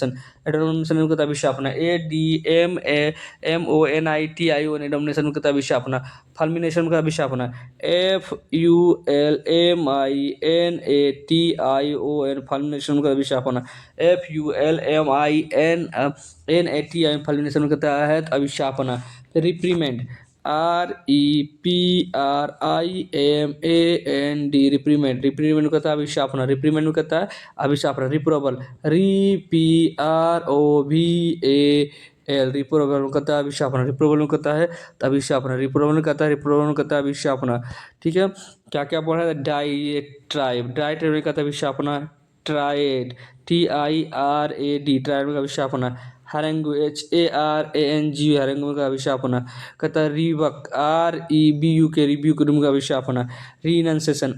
एडोमिनेशन में कहता है विशापना, ADMAMONITION एडोमिनेशन में कहता है विशापना। फल्मिनेशन में कहता है विशापना, FULMINATION फल्मिनेशन में कहता है विशापना, FULMINATION फल्मिनेशन में कहता है अभिशापना। रिप्रीमेंड, REPRIMAND रिप्रीमेंड, रिप्रीमेंड में कहता है अभिशापना, रिप्रीमेंड में कहता है अभिशापना। रिप्रोवल, REPROVAL रिप्रोवल में कहता है अभिशापना, रिप्रोवल में कहता है अभिशापना, रिप्रोवल में कहता है, रिप्रोवल में कहता है अभिशापना। ठीक है, क्या क्या पढ़ा है? डाइट्राइब, डाइट्राइब में कहता है अभिशापना। ट्राइड, TIRAD ट्राइड में अभिशापना। हरेंगू, HARANG हरेंगू में अभिशापना। कहता है रीबक, REBUK रिब्यूक में अभिशापना। रीनंसेशन,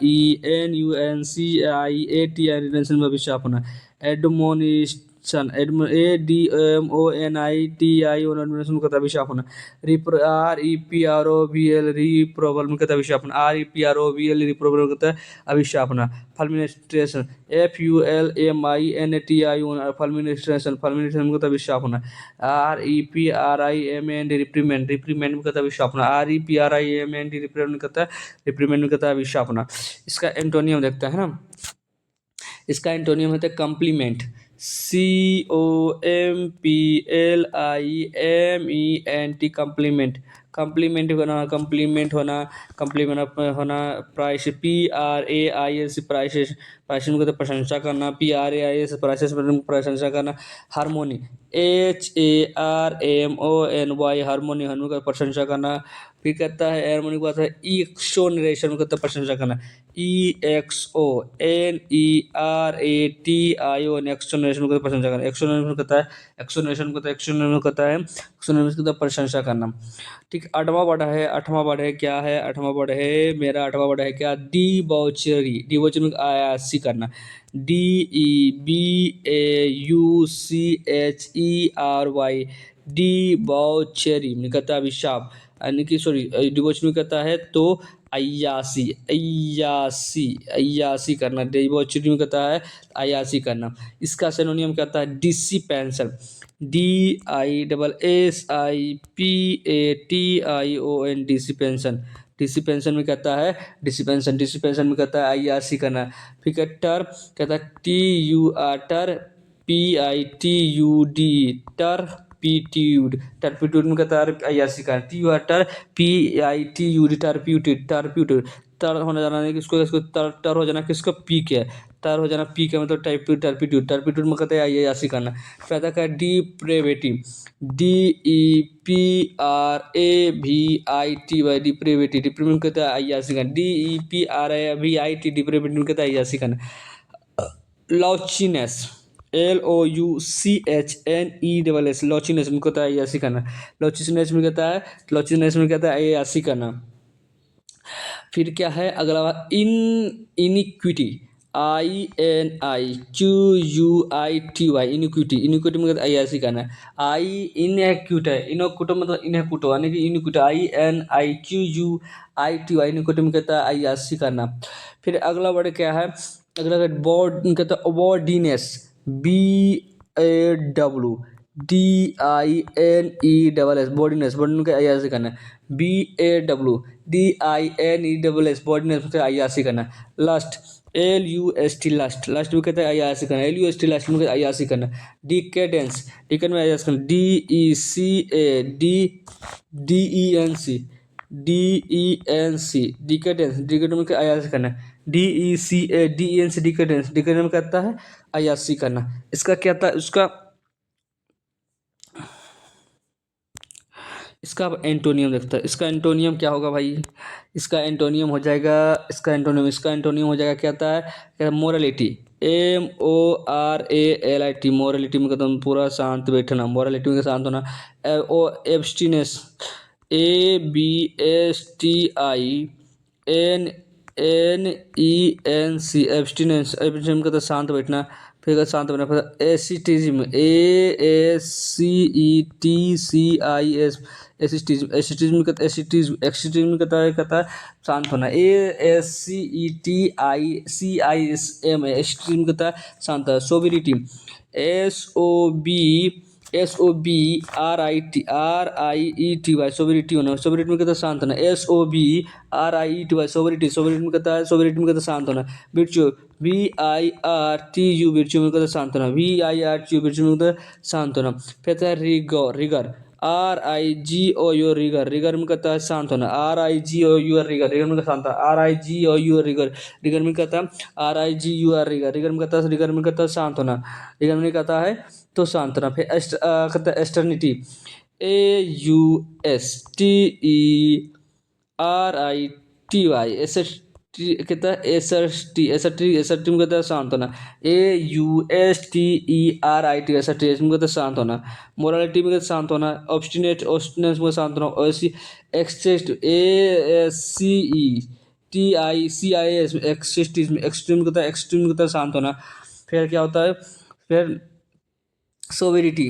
RENUNCIATI रिनंसेशन में अभिशापना। एडमोनिशन, ADMONITION एडमोनिशन में कहता है अभिशापना। REPROVAL रिप्रोवल में कहता है अभिशापना, REPROVAL रिप्रोवल में कहता है अभिशापना। फल्मिनेस्ट्रेशन, FULMINATION फल्मिनेस्ट्रेशन, फल्मिनेशन में कहता है अभिशापना। REPRIMAND रिप्रीमेंड, रिप्रीमेंड में कहता है अभिशापना। REPRIMAND रिप्रीमेंड में कहता है, रिप्रीमेंड में कहता है अभिशापना। इसका एंटोनियम देखते हैं ना, इसका एंटोनियम होता है कम्प्लीमेंट, COMPLIMENT कम्प्लीमेंट, कम्प्लीमेंट होना, कम्प्लीमेंट होना, कम्प्लीमेंट होना। प्राइस, PRAIS प्राइसेस, प्राइस में कहते हैं प्रशंसा करना, PRAIS प्राइसेस में प्रशंसा करना। हार्मोनी, HARMONY हार्मोनी, हार्मोनी का प्रशंसा करना। फिर कहता है हार्मोनी के बाद है एक्सोनरेशन में कहता है प्रशंसा करना, EXONERATION एक्सोनरेशन में कहता है प्रशंसा करना। एक्सोनरेशन में कहता है, एक्सोनरेशन में कहता है, एक्सोनरेशन में कहता है, एक्सोनरेशन में कहता है प्रशंसा करना। ठीक, आठवां वर्ड है, आठवां वर्ड है क्या है? आठवां वर्ड है मेरा, आठवां वर्ड है क्या? डिबॉचरी, डिबॉचरी में अयासी करना, DEBAUCHERY डिबॉचरी में कहता है अभिशाप, यानी कि सॉरी डिबॉचरी में कहता है तो अय्यासी, अय्यासी, अय्यासी करना। डिबॉचरी में कहता है अय्यासी करना। इसका सिनोनियम कहता है डिसिपेंशन, DISSIPATION डिसिपेंशन, डिसिपेंशन में कहता है डिसिपेंशन, डिसिपेंशन में कहता है अय्यासी करना। फिर टर कहता है TUR PITUD टर पीट्यूड, टर्पिट्यूड में कहता है अय्यासी करना। TUR PITUD टर्प्यूटेड, टर्प्यूटेड तर होने जाना है किसको, इसको तर हो जाना किसको, पी के, तर हो जाना पी के मतलब टर्पिट्यूड, टर्पिट्यूड में कहते हैं अय्यासी करना। पैदा कर डिप्रेवेटिव, DEPRAVITY डिप्रेवेटिव, डिप्रेवेटिव कहते हैं अय्यासी करना। DEPRAVIT डिप्रेवेटिव कहते हैं अय्यासी करना। लॉचिनेस, LOUCHNESS लॉचिनेस में कहता है अय्यासी करना। लॉचिनेस में कहता है, लॉचिनेस में कहता है अय्यासी करना। फिर क्या है अगला? इनिक्विटी, INIQUITY इनिक्विटी, इनिक्विटी में कहता है अय्यासी करना। इनएक्यूट है, इनोक्यूटो मतलब इनएक्यूटो यानी कि इनिक्विटी, INIQUITY इनिक्विटी में कहता है अय्यासी करना। फिर अगला वर्ड क्या है? अगला वर्ड बॉड कहता है अवॉर्डीनेस, BAWDINESS बॉडीनेस, बॉडीनेस का अय्यासी करना। BAWDINESS बॉडीनेस से अय्यासी करना। लस्ट, LUST लस्ट, लस्ट भी कहते हैं अय्यासी करना। LUST लस्ट में अय्यासी करना। डिकेडेंस, डिकेड में अय्यासी करना। DECADENC डिकेडेंस, डिकेडेंस में अय्यासी करना। DECADENC डिकेडेंस, डिकेडेंस में कहता है अय्यासी करना। इसका क्या था? इसका एंटोनियम देखता है। इसका एंटोनियम क्या होगा भाई? इसका एंटोनियम हो जाएगा, इसका एंटोनियम हो जाएगा क्या आता है? मोरलिटी, MORALITY मोरलिटी में कहता हूँ पूरा शांत बैठना, मोरलिटी में शांत होना। एब्स्टिनेस, ABSTINNENC एब्स्टिनेंस, एब्स्टिनेंस में कहता है शांत बैठना। फिर शांत बना, फिर एसिटिज्म, AACETCIS, एसिटिज्म, एसिटिज्म कहता है शांत होना, ASCETICISM, एसिटिज्म कहता है शांत है। सोबिलिटी, SOBRIETY, सोबिलिटी होना, सोबिलिटी में कहता है शांत होना, SOBRIETY, सोबिलिटी में कहता है, सोबिलिटी में कहता है शांत होना। विर्चु, VIRTU, विर्चु में कहता है शांत होना, VIRTU, विर्चु में कहता है शांत होना। फिर आता है रिगोर, रिगर, RIGOU, रिगर, रिगर में कहता है शांत होना, RIGOU, रिगर, रिगर में कहता है शांत होना, RIGOU, रिगर, रिगर में कहता है RIGUR, रिगर, रिगर में कहता है, रिगर में कहता है शांत होना, रिगर में कहता है तो शांत होना। फिर कहता है एस्टर्निटी, AUSTERITY, कहता है एसर्टी, एसर्टी, एसर्टी में कहता है शांत होना, AUSTERIT, एसर्टी, इसमें कहता है शांत होना। मोरालिटी में कहता है शांत होना, ऑब्स्टिनेट, ऑब्स्टिनेंस में शांत होना, एक्सटेस्ट, ASCETICIS, एक्सिस्टिज्म, एक्सट्रीम कहता है, एक्सट्रीम कहता है शांत होना। फिर क्या होता है, फिर सोवेरिटी,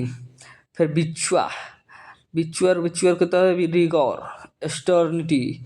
फिर बिचुआ, बिचुअर, बिचुअर कहता है रिगोर, स्टर्निटी,